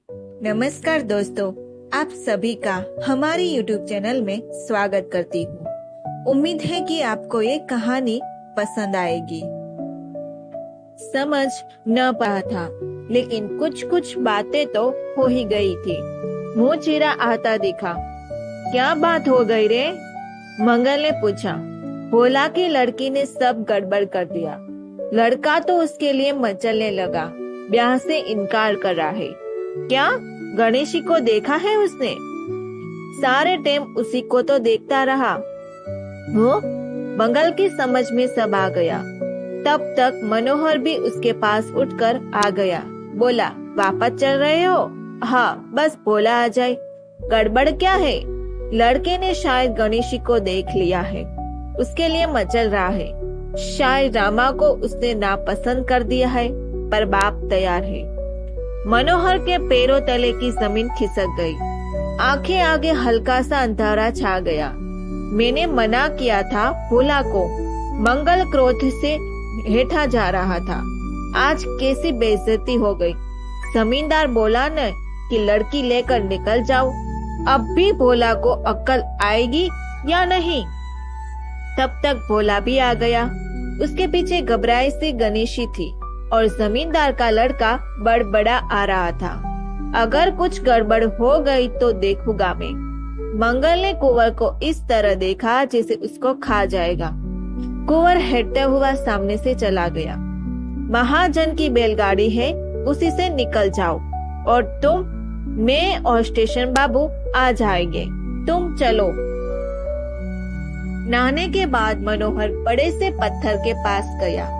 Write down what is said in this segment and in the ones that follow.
नमस्कार दोस्तों, आप सभी का हमारे YouTube चैनल में स्वागत करती हूँ। उम्मीद है कि आपको ये कहानी पसंद आएगी। समझ न पाया था, लेकिन कुछ कुछ बातें तो हो ही गई थी। मुँह चिरा आता दिखा। क्या बात हो गई रे? मंगल ने पूछा। भोला की लड़की ने सब गड़बड़ कर दिया। लड़का तो उसके लिए मचलने लगा, ब्याह से इनकार कर रहा है। क्या गणेशी को देखा है उसने? सारे टाइम उसी को तो देखता रहा। वो मंगल की समझ में सब आ गया। तब तक मनोहर भी उसके पास उठकर आ गया। बोला, वापस चल रहे हो? हाँ, बस भोला आ जाए। गड़बड़ क्या है? लड़के ने शायद गणेशी को देख लिया है, उसके लिए मचल रहा है। शायद रामा को उसने नापसंद कर दिया है, पर बाप तैयार है। मनोहर के पैरों तले की जमीन खिसक गई। आंखें आगे हल्का सा अंधारा छा गया। मैंने मना किया था भोला को। मंगल क्रोध से हेठा जा रहा था। आज कैसी बेइज्जती हो गई। जमींदार बोला न कि लड़की लेकर निकल जाओ। अब भी भोला को अक्ल आएगी या नहीं? तब तक भोला भी आ गया। उसके पीछे घबराई सी गणेशी थी और जमींदार का लड़का बड़बड़ा आ रहा था। अगर कुछ गड़बड़ हो गई तो देखूंगा मैं। मंगल ने कुंवर को इस तरह देखा जैसे उसको खा जाएगा। कुंवर हेटता हुआ सामने से चला गया। महाजन की बैलगाड़ी है, उसी से निकल जाओ। और तुम, मैं और स्टेशन बाबू आ जाएंगे, तुम चलो। नहाने के बाद मनोहर बड़े से पत्थर के पास गया।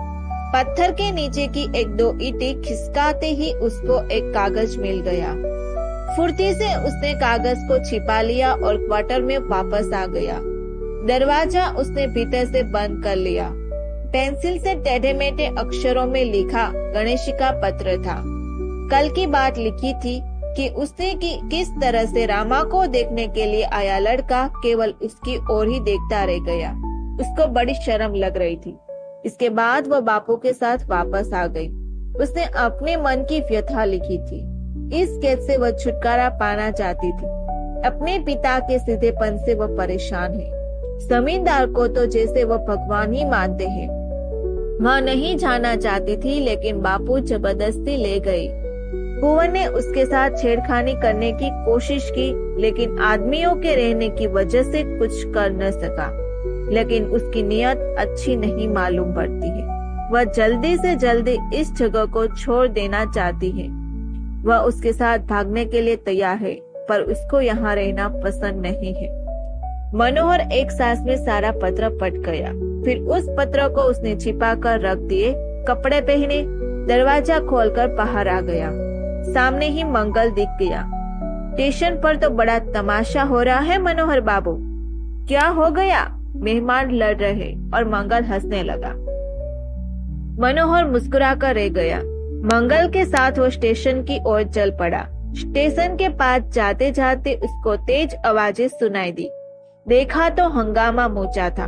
पत्थर के नीचे की एक दो ईंटें खिसकाते ही उसको एक कागज मिल गया। फुर्ती से उसने कागज को छिपा लिया और क्वार्टर में वापस आ गया। दरवाजा उसने भीतर से बंद कर लिया। पेंसिल से टेढ़े मेढ़े अक्षरों में लिखा गणेशी का पत्र था। कल की बात लिखी थी कि उसने किस तरह से रामा को देखने के लिए आया लड़का केवल उसकी ओर ही देखता रह गया। उसको बड़ी शर्म लग रही थी। इसके बाद वह बापू के साथ वापस आ गई। उसने अपने मन की व्यथा लिखी थी। इस कैद से वह छुटकारा पाना चाहती थी। अपने पिता के सीधेपन से वह परेशान है। जमींदार को तो जैसे वह भगवान ही मानते हैं। वह नहीं जाना चाहती थी, लेकिन बापू जबरदस्ती ले गए। कुंवर ने उसके साथ छेड़खानी करने की कोशिश की, लेकिन आदमियों के रहने की वजह से कुछ कर न सका। लेकिन उसकी नियत अच्छी नहीं मालूम पड़ती है। वह जल्दी से जल्दी इस जगह को छोड़ देना चाहती है। वह उसके साथ भागने के लिए तैयार है, पर उसको यहाँ रहना पसंद नहीं है। मनोहर एक सांस में सारा पत्र पढ़ गया। फिर उस पत्र को उसने छिपा कर रख दिए, कपड़े पहने, दरवाजा खोलकर बाहर आ गया। सामने ही मंगल दिख गया। स्टेशन पर तो बड़ा तमाशा हो रहा है मनोहर बाबू। क्या हो गया? मेहमान लड़ रहे और मंगल हंसने लगा। मनोहर मुस्कुरा कर रह गया। मंगल के साथ वो स्टेशन की ओर चल पड़ा। स्टेशन के पास जाते जाते उसको तेज आवाजें सुनाई दी। देखा तो हंगामा मचा था।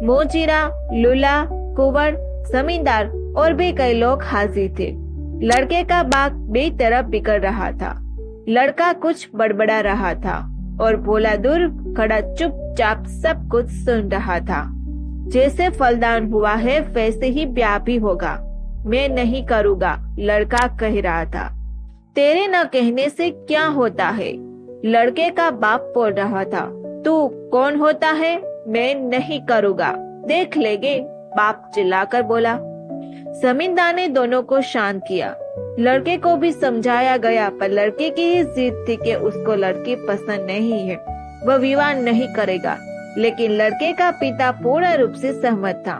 मोचिरा, लूला, कुंवर, जमींदार और भी कई लोग हाजिर थे। लड़के का बाग बेतरफ बिगड़ रहा था। लड़का कुछ बड़बड़ा रहा था और भोला दूर खड़ा चुपचाप सब कुछ सुन रहा था। जैसे फलदान हुआ है वैसे ही ब्याह भी होगा। मैं नहीं करूँगा, लड़का कह रहा था। तेरे न कहने से क्या होता है? लड़के का बाप बोल रहा था। तू कौन होता है? मैं नहीं करूँगा, देख लेंगे, बाप चिल्लाकर बोला। जमींदार ने दोनों को शांत किया। लड़के को भी समझाया गया, पर लड़के की ही जिद थी कि उसको लड़की पसंद नहीं है, वह विवाह नहीं करेगा। लेकिन लड़के का पिता पूर्ण रूप से सहमत था।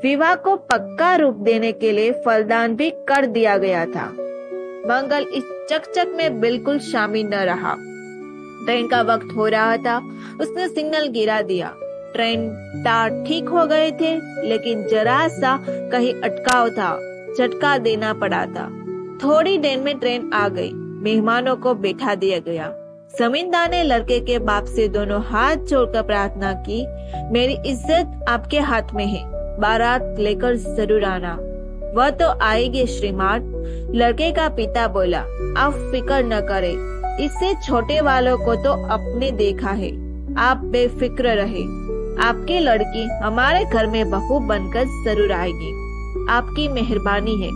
विवाह को पक्का रूप देने के लिए फलदान भी कर दिया गया था। मंगल इस चकचक में बिल्कुल शामिल न रहा। ट्रेन का वक्त हो रहा था। उसने सिग्नल गिरा दिया। ट्रेन टार ठीक हो गए थे, लेकिन जरा सा कहीं अटकाव था, झटका देना पड़ा था। थोड़ी देर में ट्रेन आ गई। मेहमानों को बैठा दिया गया। जमींदार ने लड़के के बाप से दोनों हाथ जोड़कर प्रार्थना की, मेरी इज्जत आपके हाथ में है, बारात लेकर जरूर आना। वह तो आएगी श्रीमान, लड़के का पिता बोला। आप फिक्र न करें, इससे छोटे वालों को तो अपने देखा है, आप बेफिक्र रहे। आपकी लड़की हमारे घर में बहू बनकर जरूर आएगी, आपकी मेहरबानी है।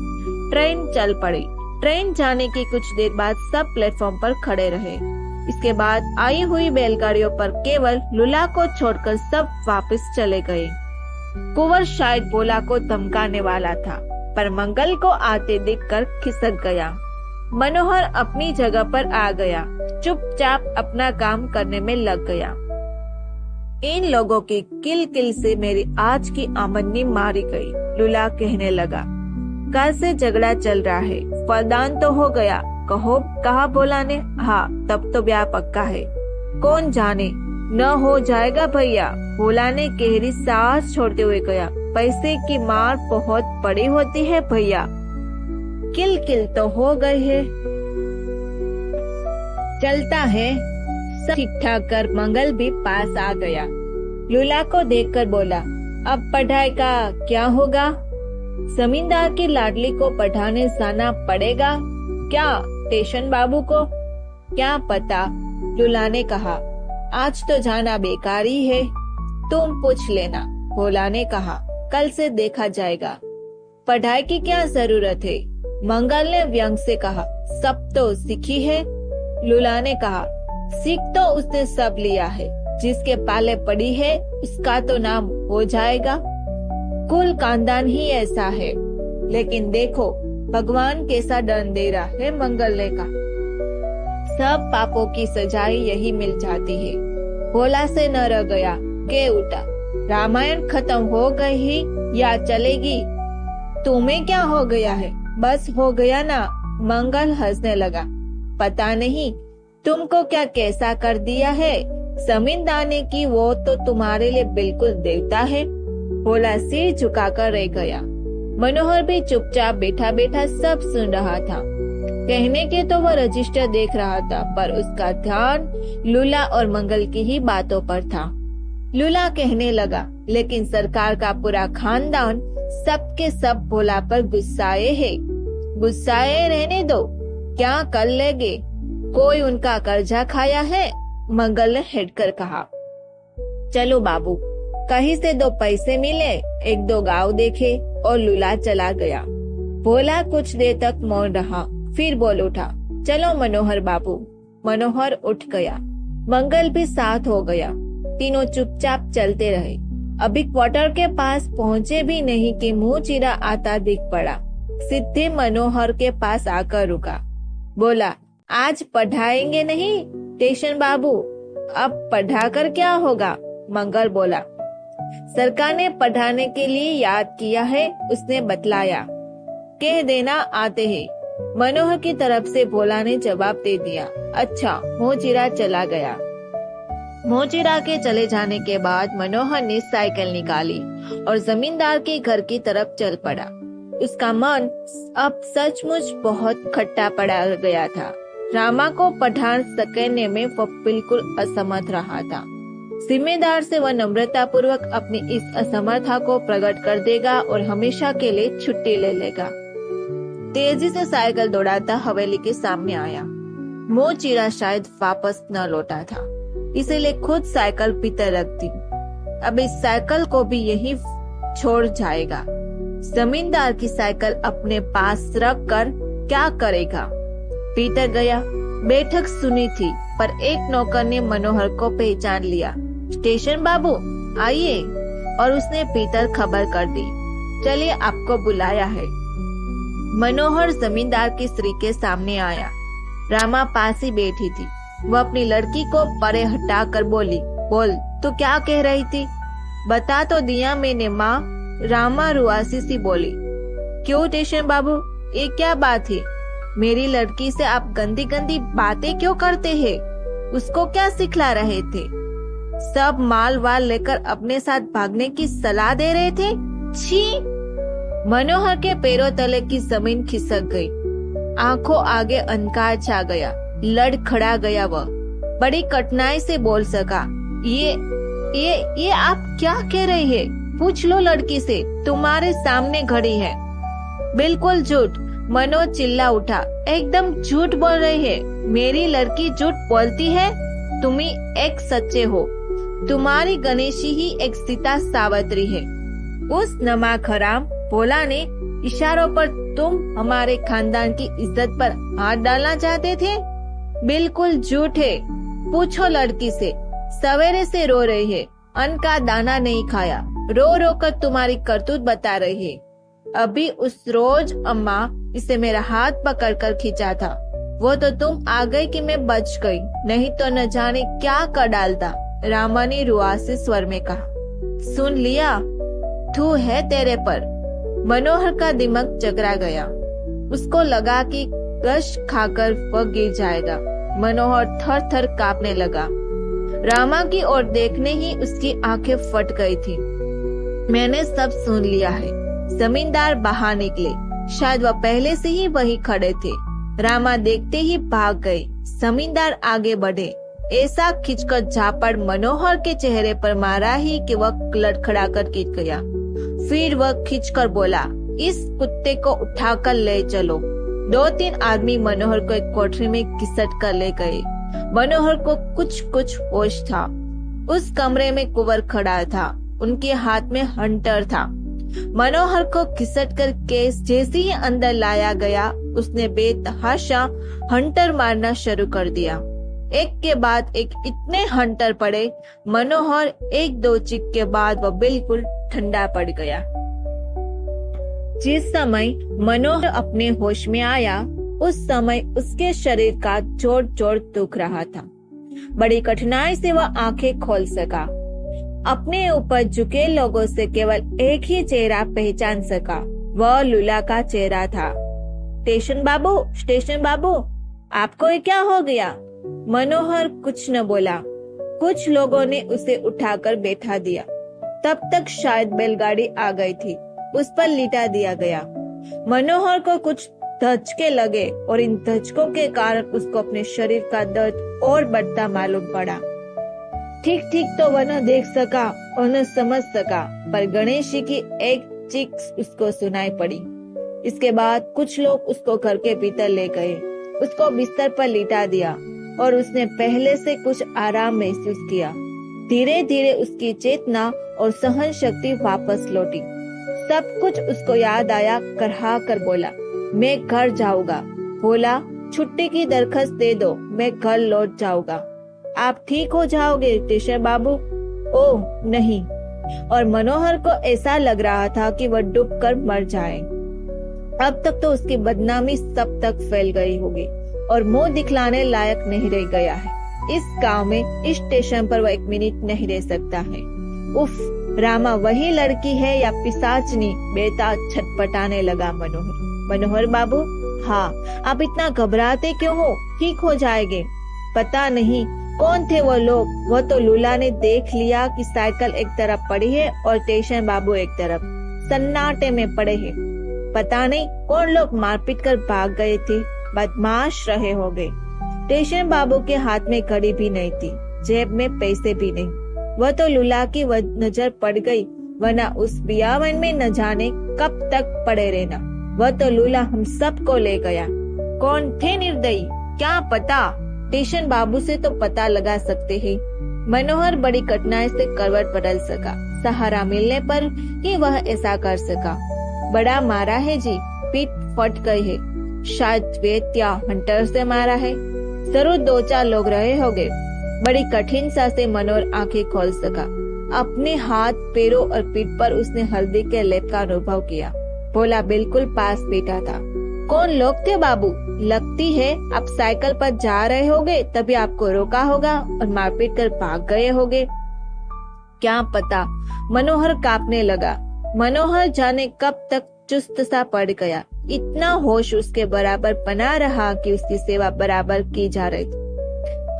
ट्रेन चल पड़ी। ट्रेन जाने की कुछ देर बाद सब प्लेटफॉर्म पर खड़े रहे। इसके बाद आई हुई बैलगाड़ियों पर केवल लूला को छोड़कर सब वापस चले गए। कुंवर शायद भोला को धमकाने वाला था, पर मंगल को आते देखकर खिसक गया। मनोहर अपनी जगह पर आ गया, चुपचाप अपना काम करने में लग गया। इन लोगों की किल किल से मेरी आज की आमदनी मारी गई, लूला कहने लगा। कल से झगड़ा चल रहा है, फलदान तो हो गया, कहा भोला ने। हाँ, तब तो ब्याह पक्का है। कौन जाने न हो जाएगा भैया, भोला ने गहरी सांस छोड़ते हुए कहा। पैसे की मार बहुत बड़ी होती है भैया। किल किल तो हो गई है, चलता है। सब ठीक ठाक कर मंगल भी पास आ गया। लूला को देखकर बोला, अब पढ़ाई का क्या होगा? जमींदार की लाडली को पढ़ाने जाना पड़ेगा क्या स्टेशन बाबू को? क्या पता, लूला ने कहा। आज तो जाना बेकार ही है, तुम पूछ लेना, भोला ने कहा। कल से देखा जाएगा। पढ़ाई की क्या जरूरत है? मंगल ने व्यंग से कहा। सब तो सीखी है, लूला ने कहा। सीख तो उसने सब लिया है, जिसके पाले पड़ी है उसका तो नाम हो जाएगा। कुल खानदान ही ऐसा है। लेकिन देखो भगवान कैसा दंड दे रहा है, मंगल ने कहा। सब पापों की सजाई यही मिल जाती है। भोला से न रह गया, के उठा। रामायण खत्म हो गई ही या चलेगी? तुम्हें क्या हो गया है? बस हो गया ना, मंगल हंसने लगा। पता नहीं तुमको क्या कैसा कर दिया है, जमींदारी की वो तो तुम्हारे लिए बिल्कुल देवता है। भोला सिर झुकाकर रह गया। मनोहर भी चुपचाप बैठा बैठा सब सुन रहा था। कहने के तो वह रजिस्टर देख रहा था, पर उसका ध्यान लूला और मंगल की ही बातों पर था। लूला कहने लगा, लेकिन सरकार का पूरा खानदान सबके सब भोला पर गुस्साए है। गुस्साए रहने दो, क्या कर लेंगे? कोई उनका कर्जा खाया है? मंगल ने हटकर कहा। चलो बाबू, कहीं से दो पैसे मिले, एक दो गाँव देखे, और लूला चला गया। भोला कुछ देर तक मौन रहा, फिर बोल उठा, चलो मनोहर बाबू। मनोहर उठ गया, मंगल भी साथ हो गया। तीनों चुपचाप चलते रहे। अभी क्वार्टर के पास पहुँचे भी नहीं कि मुंह चिरा आता दिख पड़ा। सीधे मनोहर के पास आकर रुका। बोला, आज पढ़ाएंगे नहीं स्टेशन बाबू? अब पढ़ाकर क्या होगा? मंगल बोला। सरकार ने पढ़ाने के लिए याद किया है, उसने बतलाया। कह देना आते हैं। मनोहर की तरफ से भोला ने जवाब दे दिया। अच्छा, मुंह चिरा चला गया। मुंह चिरा के चले जाने के बाद मनोहर ने साइकिल निकाली और जमींदार के घर की तरफ चल पड़ा। उसका मन अब सचमुच बहुत खट्टा पड़ा गया था। रामा को पढ़ा सकने में वह बिल्कुल असमर्थ रहा था। जिम्मेदार से वह नम्रता पूर्वक अपनी इस असमर्थता को प्रकट कर देगा और हमेशा के लिए छुट्टी ले लेगा। तेजी से साइकिल दौड़ाता हवेली के सामने आया। मुंह चिरा शायद वापस न लौटा था, इसीलिए खुद साइकिल भीतर रख दी। अब इस साइकिल को भी यही छोड़ जाएगा। जमींदार की साइकिल अपने पास रख कर क्या करेगा? भीतर गया। बैठक सुनी थी, पर एक नौकर ने मनोहर को पहचान लिया। स्टेशन बाबू आइए, और उसने भीतर खबर कर दी। चलिए, आपको बुलाया है। मनोहर जमींदार की स्त्री के सामने आया। रामा पास ही बैठी थी। वह अपनी लड़की को परे हटाकर बोली, बोल, तू क्या कह रही थी? बता तो दिया मैंने माँ, रामा रुआसी सी बोली। क्यों स्टेशन बाबू, ये क्या बात है? मेरी लड़की से आप गंदी गंदी बातें क्यों करते हैं? उसको क्या सिखला रहे थे? सब माल वाल लेकर अपने साथ भागने की सलाह दे रहे थे? छी! मनोहर के पैरों तले की जमीन खिसक गई। आंखों आगे अंधकार छा गया। लड़ खड़ा गया। वह बड़ी कठिनाई से बोल सका, ये आप क्या कह रहे हैं? पूछ लो लड़की से, तुम्हारे सामने खड़ी है। बिल्कुल झूठ। मनोज चिल्ला उठा, एकदम झूठ बोल रही है। मेरी लड़की झूठ बोलती है? तुम ही एक सच्चे हो। तुम्हारी गणेशी ही एक सीता सावित्री है। उस नमक हराम भोला ने इशारों पर तुम हमारे खानदान की इज्जत पर हाथ डालना चाहते थे। बिल्कुल झूठ है। पूछो लड़की से, सवेरे से रो रही है, अन्न का दाना नहीं खाया, रो रो कर तुम्हारी करतूत बता रही है। अभी उस रोज अम्मा इसे मेरा हाथ पकड़ कर खींचा था, वो तो तुम आ गई कि मैं बच गई, नहीं तो न जाने क्या कर डालता। रामा ने रुआसे स्वर में कहा। सुन लिया? थू है तेरे पर। मनोहर का दिमाग चकरा गया। उसको लगा कि गश खाकर वह गिर जाएगा। मनोहर थर थर कांपने लगा। रामा की ओर देखने ही उसकी आंखें फट गई थी। मैंने सब सुन लिया है। जमींदार बाहर निकले, शायद वह पहले से ही वहीं खड़े थे। रामा देखते ही भाग गए। जमींदार आगे बढ़े, ऐसा खींचकर झापड़ मनोहर के चेहरे पर मारा ही कि वह लड़खड़ाकर गिर गया। फिर वह खींचकर बोला, इस कुत्ते को उठाकर ले चलो। 2-3 आदमी मनोहर को एक कोठरी में घसीट कर ले गए। मनोहर को कुछ होश था। उस कमरे में कुंवर खड़ा था, उनके हाथ में हंटर था। मनोहर को घसीट कर केस जैसे ही अंदर लाया गया, उसने बेतहाशा हंटर मारना शुरू कर दिया। एक के बाद एक इतने हंटर पड़े, मनोहर 1-2 चीख के बाद वह बिल्कुल ठंडा पड़ गया। जिस समय मनोहर अपने होश में आया, उस समय उसके शरीर का जोर जोर दुख रहा था। बड़ी कठिनाई से वह आंखें खोल सका। अपने ऊपर झुके लोगों से केवल एक ही चेहरा पहचान सका, वह लूला का चेहरा था। स्टेशन बाबू, आपको ये क्या हो गया? मनोहर कुछ न बोला। कुछ लोगों ने उसे उठाकर बैठा दिया। तब तक शायद बैलगाड़ी आ गई थी, उस पर लिटा दिया गया। मनोहर को कुछ धचके लगे और इन धचकों के कारण उसको अपने शरीर का दर्द और बढ़ता मालूम पड़ा। ठीक तो वह न देख सका और न समझ सका, पर गणेशी की एक चीख उसको सुनाई पड़ी। इसके बाद कुछ लोग उसको घर के भीतर ले गए, उसको बिस्तर पर लिटा दिया और उसने पहले से कुछ आराम महसूस किया। धीरे धीरे उसकी चेतना और सहन शक्ति वापस लौटी। सब कुछ उसको याद आया। करहा कर बोला, मैं घर जाऊंगा। बोला, छुट्टी की दरखास्त दे दो, मैं घर लौट जाऊंगा। आप ठीक हो जाओगे टीचर बाबू? ओह नहीं। और मनोहर को ऐसा लग रहा था कि वह डूब कर मर जाए। अब तक तो उसकी बदनामी सब तक फैल गई होगी और मुंह दिखलाने लायक नहीं रह गया है। इस गांव में, इस स्टेशन पर वह 1 मिनट नहीं रह सकता है। उफ, रामा वही लड़की है या पिशाचनी? बेटा छटपटाने लगा मनोहर बाबू, हाँ, आप इतना घबराते क्यों हो? ठीक हो जाएंगे। पता नहीं कौन थे वो लोग। वो तो लूला ने देख लिया कि साइकिल एक तरफ पड़ी है और स्टेशन बाबू एक तरफ सन्नाटे में पड़े हैं। पता नहीं कौन लोग मारपीट कर भाग गए थे, बदमाश रहे होंगे। स्टेशन बाबू के हाथ में घड़ी भी नहीं थी, जेब में पैसे भी नहीं। वह तो लूला की नजर पड़ गई, वरना उस बियावन में न जाने कब तक पड़े रहना। वह तो लूला हम सबको ले गया। कौन थे निर्दयी? क्या पता। स्टेशन बाबू से तो पता लगा सकते हैं। मनोहर बड़ी कठिनाई से करवट बदल सका। सहारा मिलने पर ही वह ऐसा कर सका। बड़ा मारा है जी, पीठ फट गई है। शायद वेद या हंटर से मारा है। जरूर 2-4 लोग रहे होंगे। बड़ी कठिन सा से मनोहर आंखें खोल सका। अपने हाथ, पैरों और पीठ पर उसने हल्दी के लेप का अनुभव किया। बोला, बिल्कुल पास बैठा था। कौन लोग थे बाबू? लगती है आप साइकिल पर जा रहे होगे, तभी आपको रोका होगा और मारपीट कर भाग गए होगे। क्या पता। मनोहर कांपने लगा। मनोहर जाने कब तक चुस्त सा पड़ गया। इतना होश उसके बराबर बना रहा कि उसकी सेवा बराबर की जा रही थी।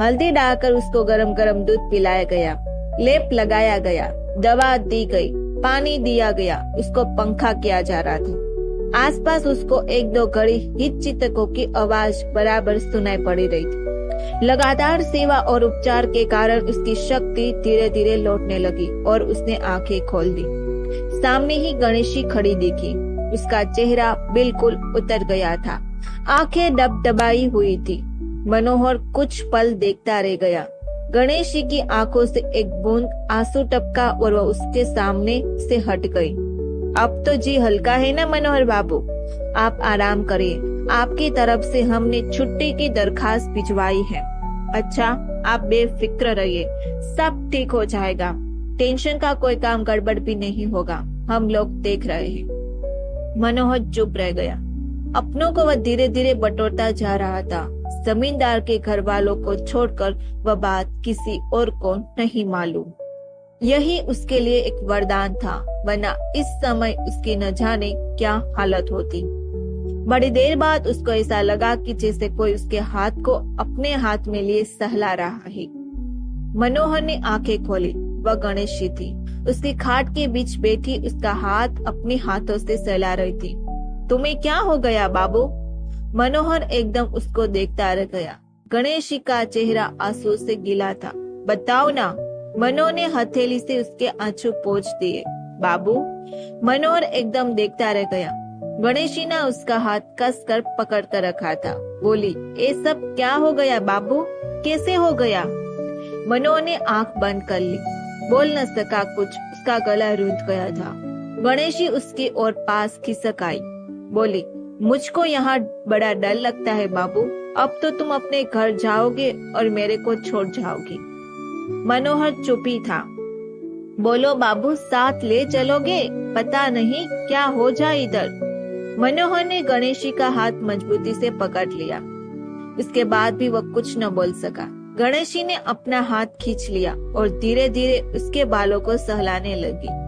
हल्दी डालकर उसको गरम गरम दूध पिलाया गया, लेप लगाया गया, दवा दी गई, पानी दिया गया, उसको पंखा किया जा रहा था। आसपास उसको 1-2 घड़ी हिचकिचाहटों की आवाज बराबर सुनाई पड़ी रही थी। लगातार सेवा और उपचार के कारण उसकी शक्ति धीरे धीरे लौटने लगी और उसने आंखें खोल दी। सामने ही गणेशी खड़ी दिखी। उसका चेहरा बिल्कुल उतर गया था, आंखें डबडबाई हुई थी। मनोहर कुछ पल देखता रह गया। गणेश जी की आंखों से एक बूंद आंसू टपका और वह उसके सामने से हट गई। अब तो जी हल्का है ना मनोहर बाबू, आप आराम करिए। आपकी तरफ से हमने छुट्टी की दरखास्त भिजवाई है। अच्छा, आप बेफिक्र रहिए, सब ठीक हो जाएगा। टेंशन का कोई काम गड़बड़ भी नहीं होगा, हम लोग देख रहे हैं। मनोहर चुप रह गया। अपनों को वह धीरे धीरे बटोरता जा रहा था। जमींदार के घर वालों को छोड़कर वह बात किसी और को नहीं मालूम। यही उसके लिए एक वरदान था, वरना इस समय उसकी न जाने क्या हालत होती। बड़ी देर बाद उसको ऐसा लगा कि जैसे कोई उसके हाथ को अपने हाथ में लिए सहला रहा है। मनोहर ने आंखें खोली। वह गणेश जी थी, उसकी खाट के बीच बैठी उसका हाथ अपने हाथों से सहला रही थी। तुम्हें क्या हो गया बाबू? मनोहर एकदम उसको देखता रह गया। गणेश जी का चेहरा आंसू से गीला था। बताओ ना। मनोहर ने हथेली से उसके आंसू पोंछ दिए। बाबू? मनोहर एकदम देखता रह गया। गणेश जी ने उसका हाथ कस कर पकड़ कर रखा था। बोली, ये सब क्या हो गया बाबू? कैसे हो गया? मनोहर ने आंख बंद कर ली। बोल न सका कुछ, उसका गला रूंध गया था। गणेश जी उसकी ओर पास खिसक आई। बोली, मुझको यहाँ बड़ा डर लगता है बाबू। अब तो तुम अपने घर जाओगे और मेरे को छोड़ जाओगी। मनोहर चुप ही था। बोलो बाबू, साथ ले चलोगे? पता नहीं क्या हो जाए इधर। मनोहर ने गणेश जी का हाथ मजबूती से पकड़ लिया। उसके बाद भी वह कुछ न बोल सका। गणेश जी ने अपना हाथ खींच लिया और धीरे धीरे उसके बालों को सहलाने लगी।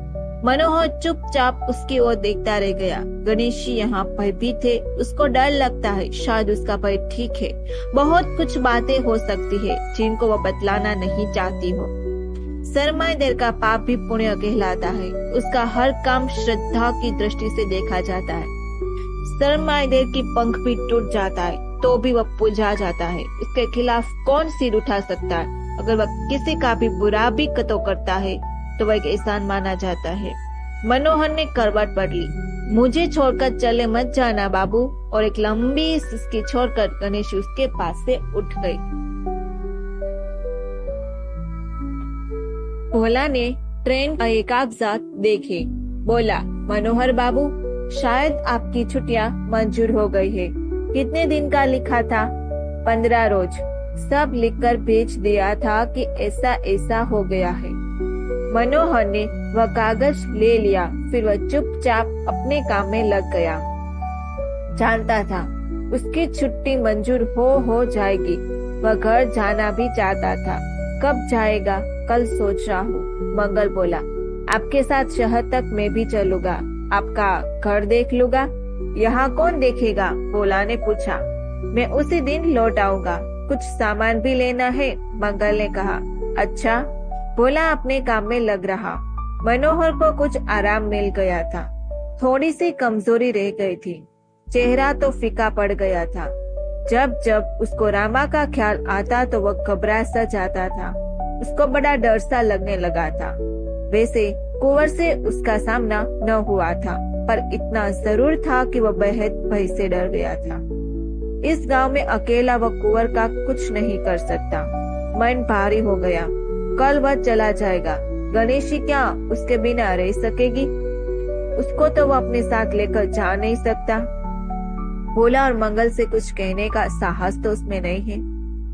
मनोहर चुपचाप उसकी ओर देखता रह गया। गणेश जी यहाँ भयभीत थे, उसको डर लगता है। शायद उसका भय ठीक है। बहुत कुछ बातें हो सकती है जिनको वह बतलाना नहीं चाहती हो। सरमाएदार का पाप भी पुण्य कहलाता है। उसका हर काम श्रद्धा की दृष्टि से देखा जाता है। सरमाएदार की पंख भी टूट जाता है तो भी वह पूजा जाता है। उसके खिलाफ कौन सिर उठा सकता है? अगर वह किसी का भी बुरा भी कतो करता है तो वह एक एहसान माना जाता है। मनोहर ने करवट बदली। मुझे छोड़कर चले मत जाना बाबू। और एक लंबी सिसकी छोड़कर गणेश उसके पास से उठ गई। भोला ने ट्रेन के कागजात देखे। बोला, मनोहर बाबू, शायद आपकी छुट्टियां मंजूर हो गई है। कितने दिन का लिखा था? 15 रोज। सब लिखकर भेज दिया था कि ऐसा ऐसा हो गया है। मनोहर ने वह कागज ले लिया। फिर वह चुपचाप अपने काम में लग गया। जानता था उसकी छुट्टी मंजूर हो जाएगी। वह घर जाना भी चाहता था। कब जाएगा? कल सोच रहा हूँ। मंगल बोला, आपके साथ शहर तक मैं भी चलूंगा। आपका घर देख लूंगा। यहाँ कौन देखेगा? भोला ने पूछा। मैं उसी दिन लौट आऊंगा। कुछ सामान भी लेना है, मंगल ने कहा। अच्छा। भोला अपने काम में लग रहा। मनोहर को कुछ आराम मिल गया था। थोड़ी सी कमजोरी रह गई थी। चेहरा तो फीका पड़ गया था। जब जब उसको रामा का ख्याल आता तो वह घबरा सा जाता था। उसको बड़ा डर सा लगने लगा था। वैसे कुंवर से उसका सामना न हुआ था, पर इतना जरूर था कि वह बेहद भय से डर गया था। इस गांव में अकेला वह कुंवर का कुछ नहीं कर सकता। मन भारी हो गया। कल वह चला जाएगा। गणेश जी क्या उसके बिना रह सकेगी? उसको तो वह अपने साथ लेकर जा नहीं सकता। भोला और मंगल से कुछ कहने का साहस तो उसमें नहीं है।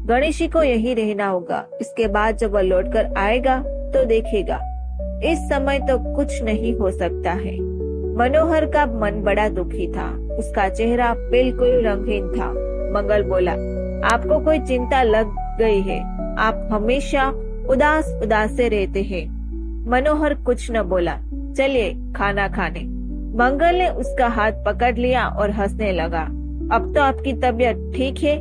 गणेश जी को यही रहना होगा। इसके बाद जब वह लौटकर आएगा तो देखेगा। इस समय तो कुछ नहीं हो सकता है। मनोहर का मन बड़ा दुखी था। उसका चेहरा बिल्कुल रंगहीन था। मंगल बोला, आपको कोई चिंता लग गई है। आप हमेशा उदास उदास से रहते हैं। मनोहर कुछ न बोला। चलिए खाना खाने। मंगल ने उसका हाथ पकड़ लिया और हंसने लगा। अब तो आपकी तबीयत ठीक है?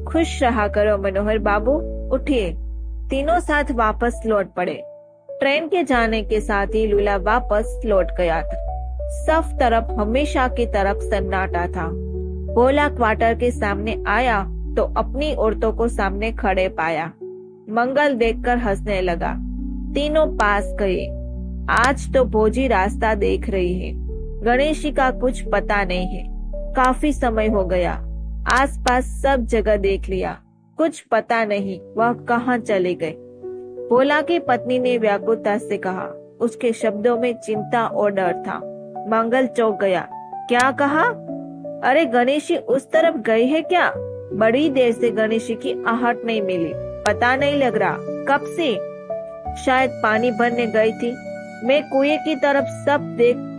खुश रहा करो मनोहर बाबू। उठिए। तीनों साथ वापस लौट पड़े। ट्रेन के जाने के साथ ही लूला वापस लौट गया था। सब तरफ हमेशा की तरफ सन्नाटा था। भोला क्वार्टर के सामने आया तो अपनी औरतों को सामने खड़े पाया। मंगल देखकर हंसने लगा। तीनों पास गए। आज तो भोजी रास्ता देख रही है। गणेश जी का कुछ पता नहीं है। काफी समय हो गया, आसपास सब जगह देख लिया, कुछ पता नहीं वह कहाँ चले गए। भोला की पत्नी ने व्याकुलता से कहा। उसके शब्दों में चिंता और डर था। मंगल चौंक गया। क्या कहा? अरे गणेश जी उस तरफ गए हैं क्या? बड़ी देर से गणेश जी की आहट नहीं मिली। पता नहीं लग रहा कब से। शायद पानी भरने गई थी। मैं कुएं की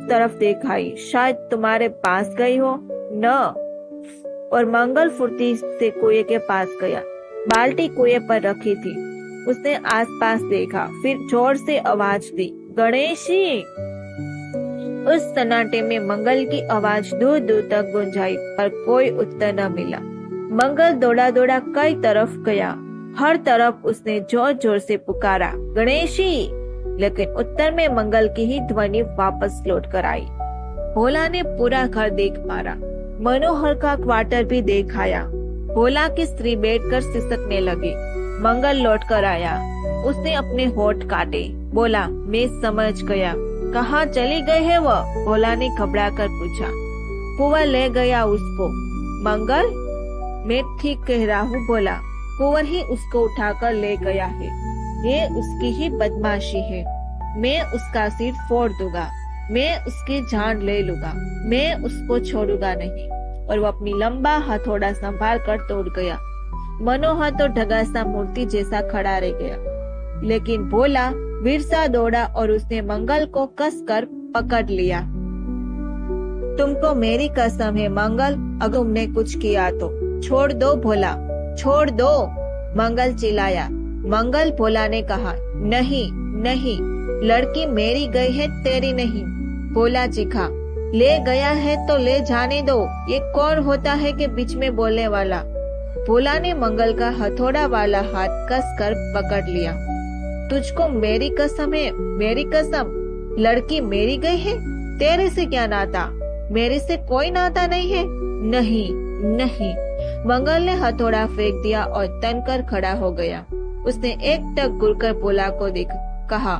तरफ देखाई, शायद तुम्हारे पास गई हो न। और मंगल फुर्ती से कुएं के पास गया। बाल्टी कुएं पर रखी थी। उसने आसपास देखा, फिर जोर से आवाज दी, गणेश जी। उस सन्नाटे में मंगल की आवाज दूर दूर तक गूंजाई, पर कोई उत्तर न मिला। मंगल दौड़ा दौड़ा कई तरफ गया। हर तरफ उसने जोर जोर से पुकारा, गणेशी, लेकिन उत्तर में मंगल की ही ध्वनि वापस लौट कर आई। भोला ने पूरा घर देख मारा, मनोहर का क्वार्टर भी देख आया। भोला की स्त्री बैठकर सिसकने लगी। मंगल लौट कर आया। उसने अपने होठ काटे, बोला, मैं समझ गया। कहाँ चली गई है वह? भोला ने घबरा कर पूछा। कुंवर ले गया उसको। मंगल, मैं ठीक कह रहा हूँ बोला, कुंवर ही उसको उठाकर ले गया है। ये उसकी ही बदमाशी है। मैं उसका सिर फोड़ दूंगा, मैं उसकी जान ले लूंगा, मैं उसको छोड़ूंगा नहीं। और वो अपनी लंबा हथौड़ा संभाल कर तोड़ गया। मनोहर तो ढगा सा मूर्ति जैसा खड़ा रह गया। लेकिन भोला वीर सा दौड़ा और उसने मंगल को कसकर पकड़ लिया। तुमको मेरी कसम है मंगल, अगर तुमने कुछ किया तो छोड़ दो भोला, छोड़ दो। मंगल चिल्लाया। मंगल, भोला ने कहा, नहीं नहीं, लड़की मेरी गई है, तेरी नहीं। भोला चीखा, ले गया है तो ले जाने दो। ये कौन होता है कि बीच में बोलने वाला? भोला ने मंगल का हथौड़ा वाला हाथ कसकर पकड़ लिया। तुझको मेरी कसम है, मेरी कसम। लड़की मेरी गई है, तेरे से क्या नाता? मेरे से कोई नाता नहीं है। नहीं नहीं। मंगल ने हथौड़ा फेंक दिया और तनकर खड़ा हो गया। उसने एक टक घूरकर भोला को देख कहा,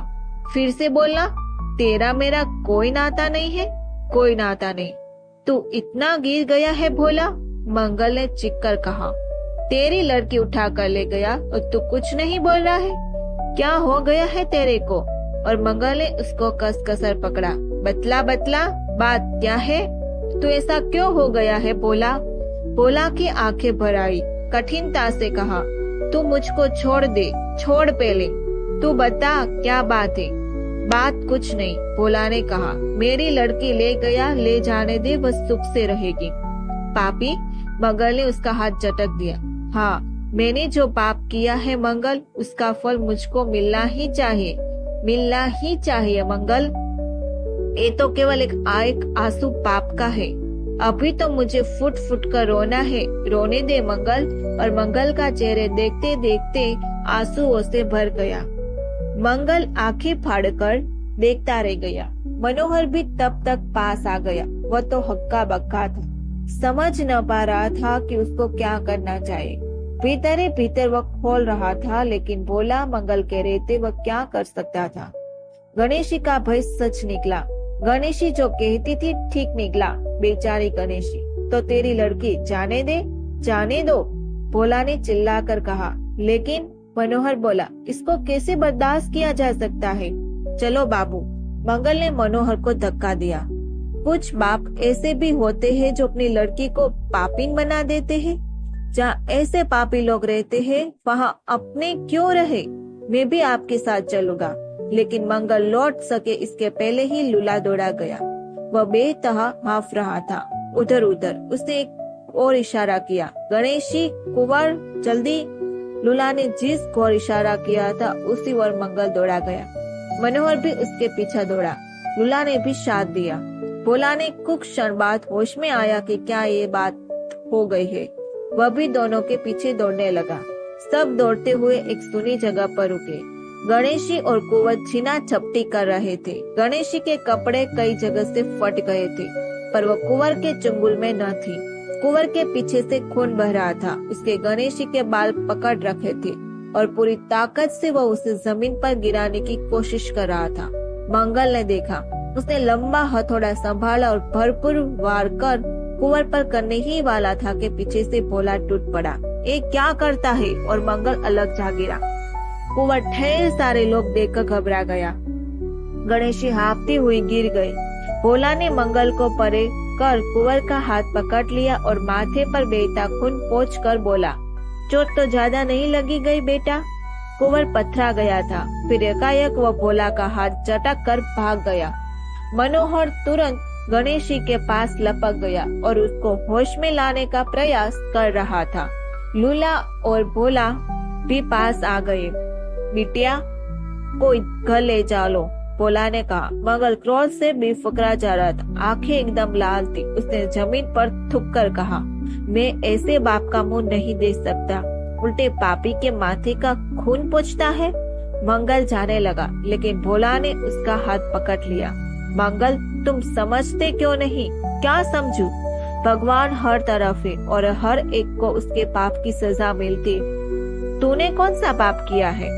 फिर से बोलना, तेरा मेरा कोई नाता नहीं है, कोई नाता नहीं। तू इतना गिर गया है भोला? मंगल ने चीख कर कहा। तेरी लड़की उठा कर ले गया और तू कुछ नहीं बोल रहा है? क्या हो गया है तेरे को? और मंगल ने उसको कसकर पकड़ा। बतला बतला, बात क्या है? तू ऐसा क्यों हो गया है भोला? भोला की आंखें भर आई, कठिनता से कहा, तू मुझको छोड़ दे, छोड़ पहले। तू बता क्या बात है? बात कुछ नहीं, भोला ने कहा। मेरी लड़की ले गया, ले जाने दे, बस सुख से रहेगी। पापी, मंगल ने उसका हाथ झटक दिया। हाँ, मैंने जो पाप किया है मंगल, उसका फल मुझको मिलना ही चाहिए, मिलना ही चाहिए मंगल। ये तो केवल एक आंसू पाप का है। अभी तो मुझे फुट फुट कर रोना है, रोने दे मंगल। और मंगल का चेहरे देखते देखते आंसुओं से भर गया। मंगल आंखें फाड़कर देखता रह गया। मनोहर भी तब तक पास आ गया। वह तो हक्का बक्का था, समझ न पा रहा था कि उसको क्या करना चाहिए। भीतर ही भीतर वह खोल रहा था, लेकिन भोला मंगल के रहते वह क्या कर सकता था। गणेशी का भय सच निकला। गणेशी जो कहती थी ठीक निकला। बेचारी गणेशी, तो तेरी लड़की जाने दे, जाने दो, भोला ने चिल्लाकर कहा। लेकिन मनोहर बोला, इसको कैसे बर्दाश्त किया जा सकता है? चलो बाबू। मंगल ने मनोहर को धक्का दिया। कुछ बाप ऐसे भी होते हैं जो अपनी लड़की को पापिन बना देते हैं। जहाँ ऐसे पापी लोग रहते हैं वहाँ अपने क्यों रहे? मैं भी आपके साथ चलूंगा। लेकिन मंगल लौट सके इसके पहले ही लूला दौड़ा गया। वह बेतहा हाँफ रहा था उधर उधर। उसने एक और इशारा किया, गणेशी, कुंवर, जल्दी। लूला ने जिस और इशारा किया था उसी ओर मंगल दौड़ा गया। मनोहर भी उसके पीछे दौड़ा। लूला ने भी साथ दिया। भोला ने कुछ क्षण बाद होश में आया कि क्या ये बात हो गई है। वह भी दोनों के पीछे दौड़ने लगा। सब दौड़ते हुए एक सुनी जगह पर रुके। गणेशी और कुंवर छीना झपटी कर रहे थे। गणेशी के कपड़े कई जगह से फट गए थे, पर वह कुंवर के चंगुल में न थी। कुंवर के पीछे से खून बह रहा था। उसके गणेशी के बाल पकड़ रखे थे और पूरी ताकत से वह उसे जमीन पर गिराने की कोशिश कर रहा था। मंगल ने देखा उसने लंबा हथौड़ा संभाला और भरपूर वार कर कुंवर पर करने ही वाला था कि पीछे से भोला टूट पड़ा। ये क्या करता है? और मंगल अलग जा गिरा। कुंवर ढेर सारे लोग देखकर घबरा गया। गणेशी हाफती हुई गिर गई। भोला ने मंगल को परे कर कुंवर का हाथ पकड़ लिया और माथे पर बहता खून पोंछकर बोला, चोट तो ज्यादा नहीं लगी गई बेटा? कुंवर पथरा गया था। फिर एकाएक वह भोला का हाथ झटक कर भाग गया। मनोहर तुरंत गणेशी के पास लपक गया और उसको होश में लाने का प्रयास कर रहा था। लूला और भोला भी पास आ गए। बिटिया, कोई घर ले चलो, भोला ने कहा। मंगल क्रोध से बेफिक्रा जा रहा था, आंखें एकदम लाल थी। उसने जमीन पर थूक कर कहा, मैं ऐसे बाप का मुंह नहीं देख सकता, उल्टे पापी के माथे का खून पोंछता है। मंगल जाने लगा, लेकिन भोला ने उसका हाथ पकड़ लिया। मंगल, तुम समझते क्यों नहीं? क्या समझू? भगवान हर तरफ है और हर एक को उसके पाप की सजा मिलती। तूने कौन सा पाप किया है?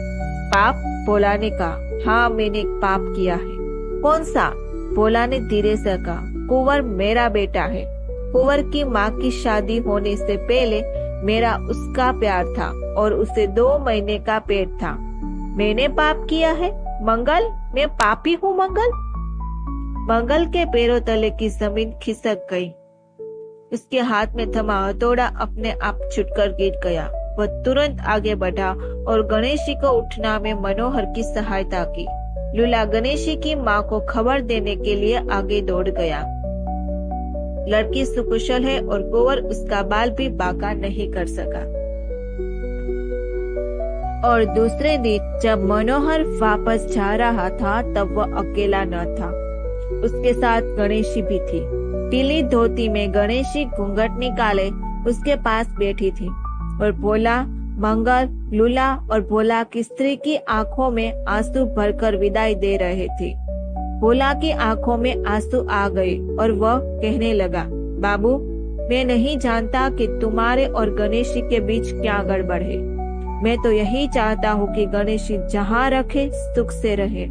पाप? भोला ने कहा, हाँ मैंने एक पाप किया है। कौन सा? भोला ने धीरे से कहा, कुंवर मेरा बेटा है। कुंवर की माँ की शादी होने से पहले मेरा उसका प्यार था और उसे 2 महीने का पेट था। मैंने पाप किया है? मंगल, मैं पापी हूँ? मंगल के पैरों तले की जमीन खिसक गई। उसके हाथ में थमा हथौड़ा अपने आप छुटकर गिर गया। वह तुरंत आगे बढ़ा और गणेशी को उठना में मनोहर की सहायता की। लूला गणेशी की माँ को खबर देने के लिए आगे दौड़ गया। लड़की सुकुशल है और कुंवर उसका बाल भी बांका नहीं कर सका। और दूसरे दिन जब मनोहर वापस जा रहा था तब वह अकेला न था, उसके साथ गणेशी भी थी। पीली धोती में गणेशी घूंघट निकाले उसके पास बैठी थी और भोला, मंगल, लूला और भोला की स्त्री की आंखों में आंसू भरकर विदाई दे रहे थे। भोला की आंखों में आंसू आ गए और वह कहने लगा, बाबू, मैं नहीं जानता कि तुम्हारे और गणेशी के बीच क्या गड़बड़ है। मैं तो यही चाहता हूँ कि गणेशी जहाँ रखे सुख से रहे।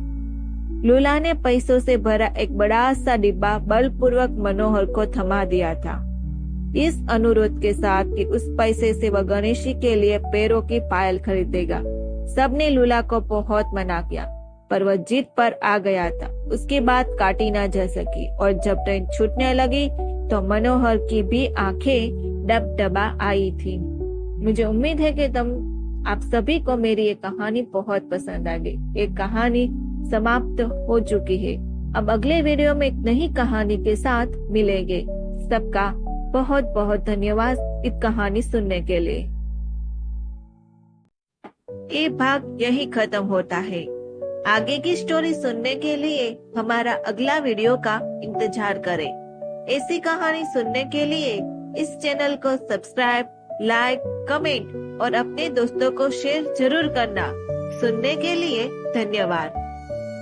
लूला ने पैसों से भरा एक बड़ा सा डिब्बा बलपूर्वक मनोहर को थमा दिया था, इस अनुरोध के साथ कि उस पैसे से वह गणेशी के लिए पैरों की पायल खरीदेगा। सबने लूला को बहुत मना किया, पर वह जिद पर आ गया था। उसकी बात काटी ना जा सकी और जब ट्रेन छूटने लगी तो मनोहर की भी आंखें डबडबा आई थी। मुझे उम्मीद है कि आप सभी को मेरी ये कहानी बहुत पसंद आ गई। एक कहानी समाप्त हो चुकी है। अब अगले वीडियो में एक नई कहानी के साथ मिलेंगे। सबका बहुत बहुत धन्यवाद इस कहानी सुनने के लिए। ये भाग यही खत्म होता है। आगे की स्टोरी सुनने के लिए हमारा अगला वीडियो का इंतजार करें। ऐसी कहानी सुनने के लिए इस चैनल को सब्सक्राइब, लाइक, कमेंट और अपने दोस्तों को शेयर जरूर करना। सुनने के लिए धन्यवाद।